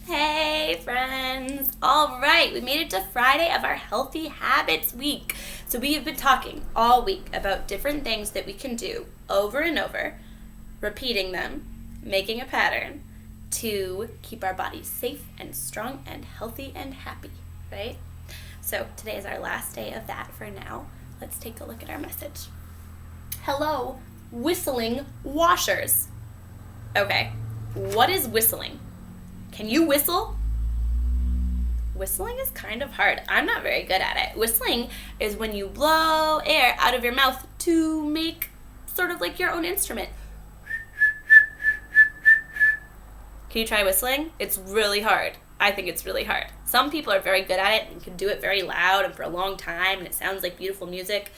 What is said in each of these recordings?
Hey friends! All right, we made it to Friday of our Healthy Habits Week. So we have been talking all week about different things that we can do over and over, repeating them, making a pattern to keep our bodies safe and strong and healthy and happy, right? So today is our last day of that for now. Let's take a look at our message. Hello, whistling washers. Okay, what is whistling? Can you whistle? Whistling is kind of hard. I'm not very good at it. Whistling is when you blow air out of your mouth to make sort of like your own instrument. Can you try whistling? It's really hard. I think it's really hard. Some people are very good at it and can do it very loud and for a long time and it sounds like beautiful music.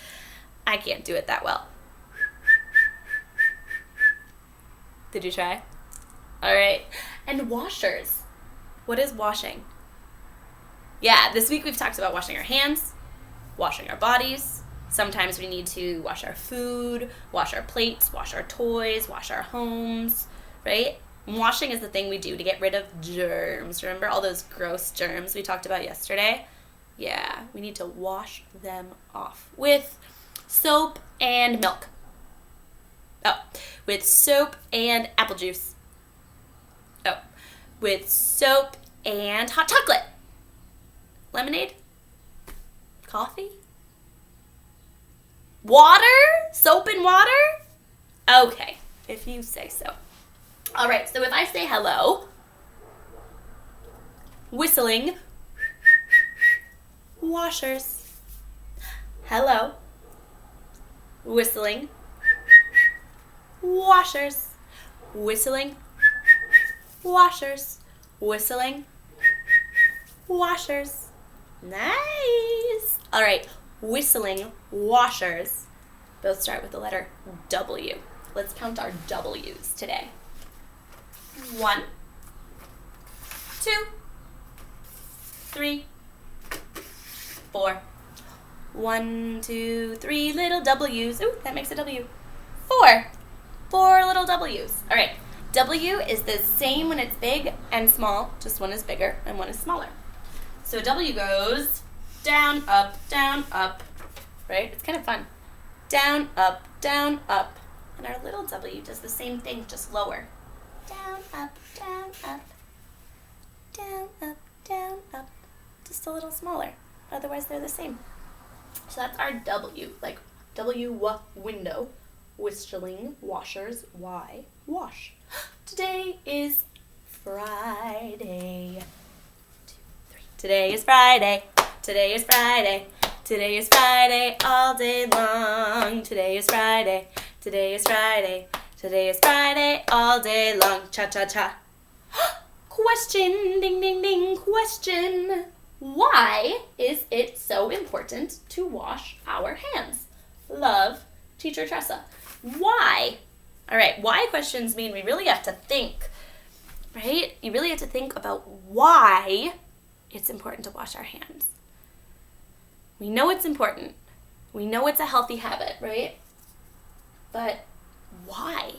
I can't do it that well. Did you try? All right. And washers. What is washing? Yeah, this week we've talked about washing our hands, washing our bodies. Sometimes we need to wash our food, wash our plates, wash our toys, wash our homes, right? And washing is the thing we do to get rid of germs. Remember all those gross germs we talked about yesterday? Yeah, we need to wash them off with soap and milk. Oh, with soap and apple juice. Oh, with soap and hot chocolate. Lemonade? Coffee? Water? Soap and water? Okay, if you say so. All right, so if I say hello, whistling, washers. Hello, whistling, washers. Whistling, washers. Whistling, washers. Nice. All right, whistling washers. Both start with the letter W. Let's count our W's today. 1, 2, 3, 4. 1, 2, 3 little W's. Ooh, that makes a W. 4. 4 little W's. All right. W is the same when it's big and small, just one is bigger and one is smaller. So W goes down, up, right? It's kind of fun. Down, up, and our little W does the same thing, just lower. Down, up, down, up, down, up, just a little smaller. Otherwise, they're the same. So that's our W, like W, window, whistling, washers, Y, wash. Today is Friday. 2, 3. Today is Friday. Today is Friday. Today is Friday all day long. Today is Friday. Today is Friday. Today is Friday all day long. Cha-cha-cha. Question, ding, ding, ding, question. Why is it so important to wash our hands? Love, Teacher Tressa. Why? All right, why questions mean we really have to think, right? You really have to think about why it's important to wash our hands. We know it's important. We know it's a healthy habit, right? But why?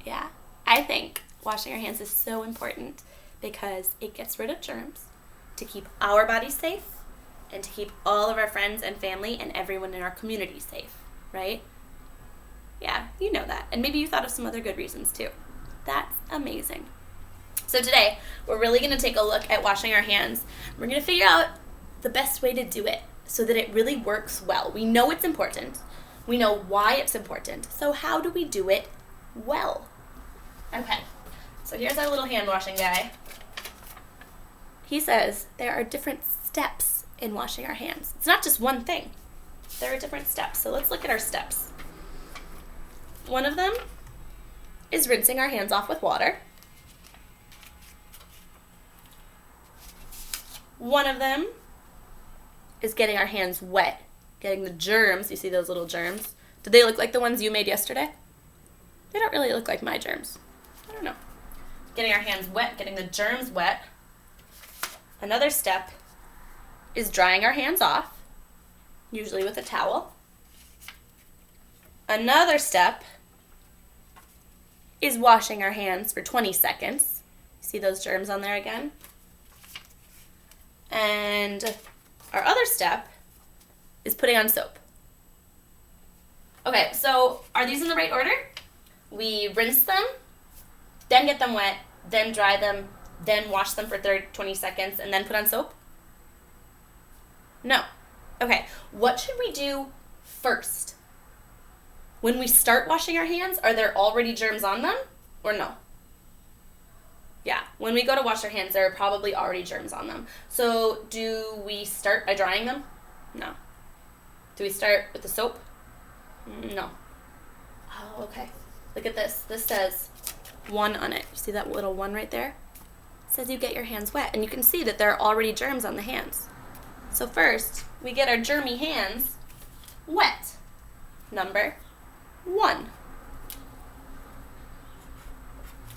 Yeah, I think washing our hands is so important because it gets rid of germs to keep our bodies safe and to keep all of our friends and family and everyone in our community safe, right? Yeah, you know that. And maybe you thought of some other good reasons too. That's amazing. So today, we're really going to take a look at washing our hands. We're going to figure out the best way to do it so that it really works well. We know it's important. We know why it's important. So how do we do it well? Okay, so here's our little hand washing guy. He says there are different steps in washing our hands. It's not just one thing. There are different steps. So let's look at our steps. One of them is rinsing our hands off with water. One of them is getting our hands wet, getting the germs. You see those little germs? Did they look like the ones you made yesterday? They don't really look like my germs. I don't know. Getting our hands wet, getting the germs wet. Another step is drying our hands off, usually with a towel. Another step is washing our hands for 20 seconds. See those germs on there again? And our other step is putting on soap. Okay, so are these in the right order? We rinse them, then get them wet, then dry them, then wash them for 20 seconds, and then put on soap? No. Okay, what should we do first? When we start washing our hands, are there already germs on them or no? Yeah, when we go to wash our hands, there are probably already germs on them. So do we start by drying them? No. Do we start with the soap? No. Oh, okay. Look at this. This says 1 on it. You see that little 1 right there? It says you get your hands wet. And you can see that there are already germs on the hands. So first, we get our germy hands wet. Number 1.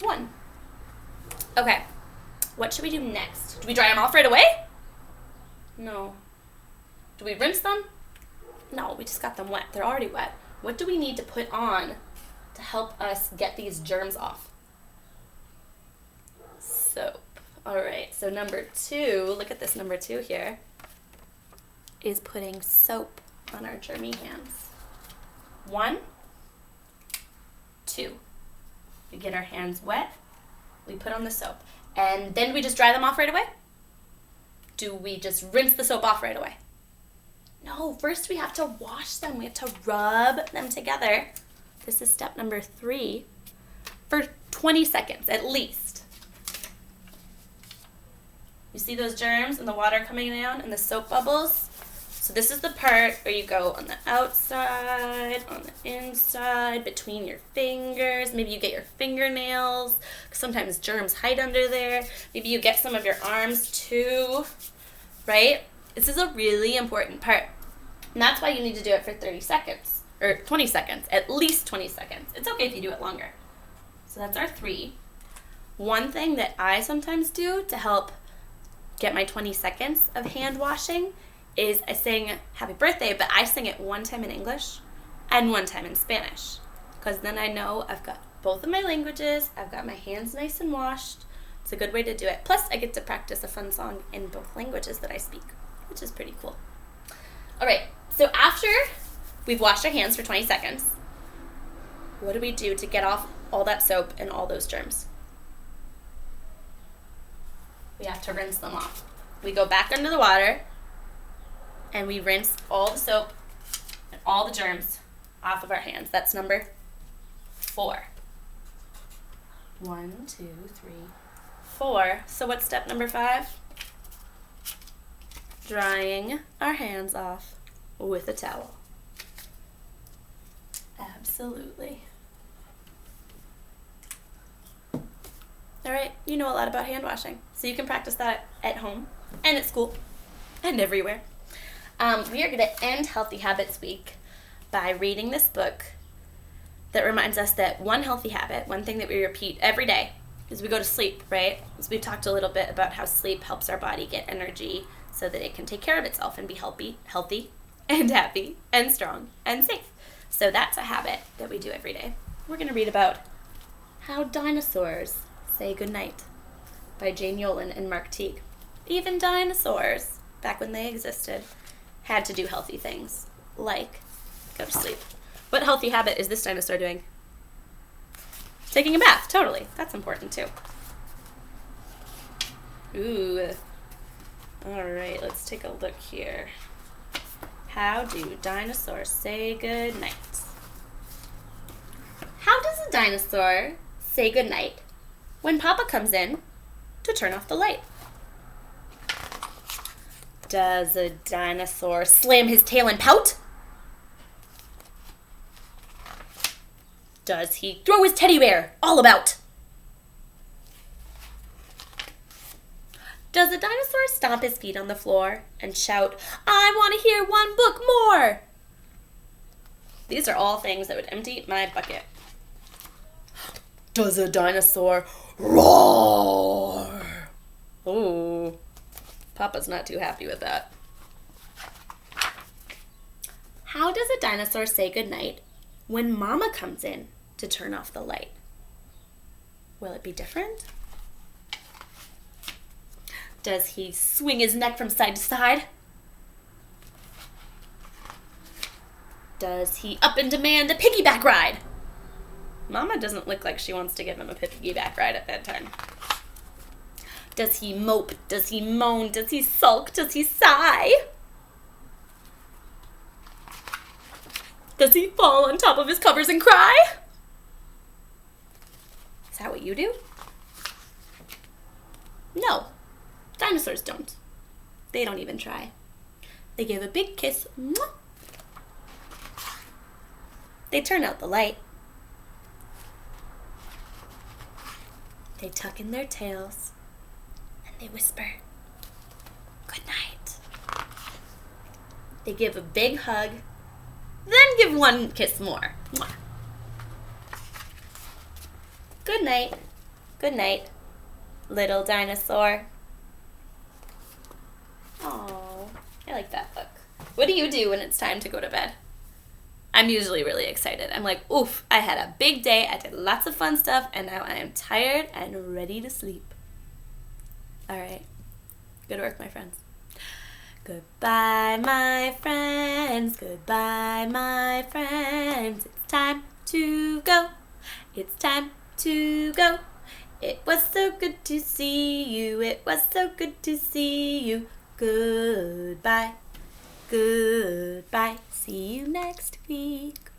1. Okay. What should we do next? Do we dry them off right away? No. Do we rinse them? No, we just got them wet. They're already wet. What do we need to put on to help us get these germs off? Soap. All right, so number 2, look at this number 2 here, is putting soap on our germy hands. 1, 2. We get our hands wet, we put on the soap. And then we just dry them off right away? Do we just rinse the soap off right away? No, first we have to wash them. We have to rub them together. This is step number 3 for 20 seconds at least. You see those germs and the water coming down and the soap bubbles? So this is the part where you go on the outside, on the inside, between your fingers. Maybe you get your fingernails. Sometimes germs hide under there. Maybe you get some of your arms too, right? This is a really important part. And that's why you need to do it for 30 seconds, or 20 seconds, at least 20 seconds. It's okay if you do it longer. So that's our 3. One thing that I sometimes do to help get my 20 seconds of hand washing is I sing happy birthday, but I sing it 1 time in English and 1 time in Spanish. Because then I know I've got both of my languages, I've got my hands nice and washed. It's a good way to do it. Plus, I get to practice a fun song in both languages that I speak, which is pretty cool. All right, so after we've washed our hands for 20 seconds, what do we do to get off all that soap and all those germs? We have to rinse them off. We go back under the water and we rinse all the soap and all the germs off of our hands. That's number 4. 1, 2, 3, 4. So what's step number 5? Drying our hands off with a towel. Absolutely. All right, you know a lot about hand washing, so you can practice that at home and at school and everywhere. We are going to end Healthy Habits Week by reading this book that reminds us that one healthy habit, one thing that we repeat every day, is we go to sleep, right? So we've talked a little bit about how sleep helps our body get energy so that it can take care of itself and be healthy and happy and strong and safe. So that's a habit that we do every day. We're going to read about How Dinosaurs Say Goodnight by Jane Yolen and Mark Teague. Even dinosaurs, back when they existed, had to do healthy things, like go to sleep. What healthy habit is this dinosaur doing? Taking a bath, totally. That's important too. Ooh. All right, let's take a look here. How do dinosaurs say good night? How does a dinosaur say good night when Papa comes in to turn off the light? Does a dinosaur slam his tail and pout? Does he throw his teddy bear all about? Does a dinosaur stomp his feet on the floor and shout, "I want to hear one book more"? These are all things that would empty my bucket. Does a dinosaur roar? Ooh, Papa's not too happy with that. How does a dinosaur say goodnight when Mama comes in to turn off the light? Will it be different? Does he swing his neck from side to side? Does he up and demand a piggyback ride? Mama doesn't look like she wants to give him a piggyback ride at bedtime. Does he mope? Does he moan? Does he sulk? Does he sigh? Does he fall on top of his covers and cry? Is that what you do? No, dinosaurs don't. They don't even try. They give a big kiss. Mwah. They turn out the light. They tuck in their tails and they whisper, "Good night." They give a big hug, then give one kiss more. Mwah. Good night, little dinosaur. Oh, I like that book. What do you do when it's time to go to bed? I'm usually really excited. I'm like, oof, I had a big day, I did lots of fun stuff, and now I am tired and ready to sleep. All right, good work, my friends. Goodbye, my friends, goodbye, my friends. It's time to go, it's time to go. It was so good to see you, it was so good to see you. Goodbye, goodbye. See you next week.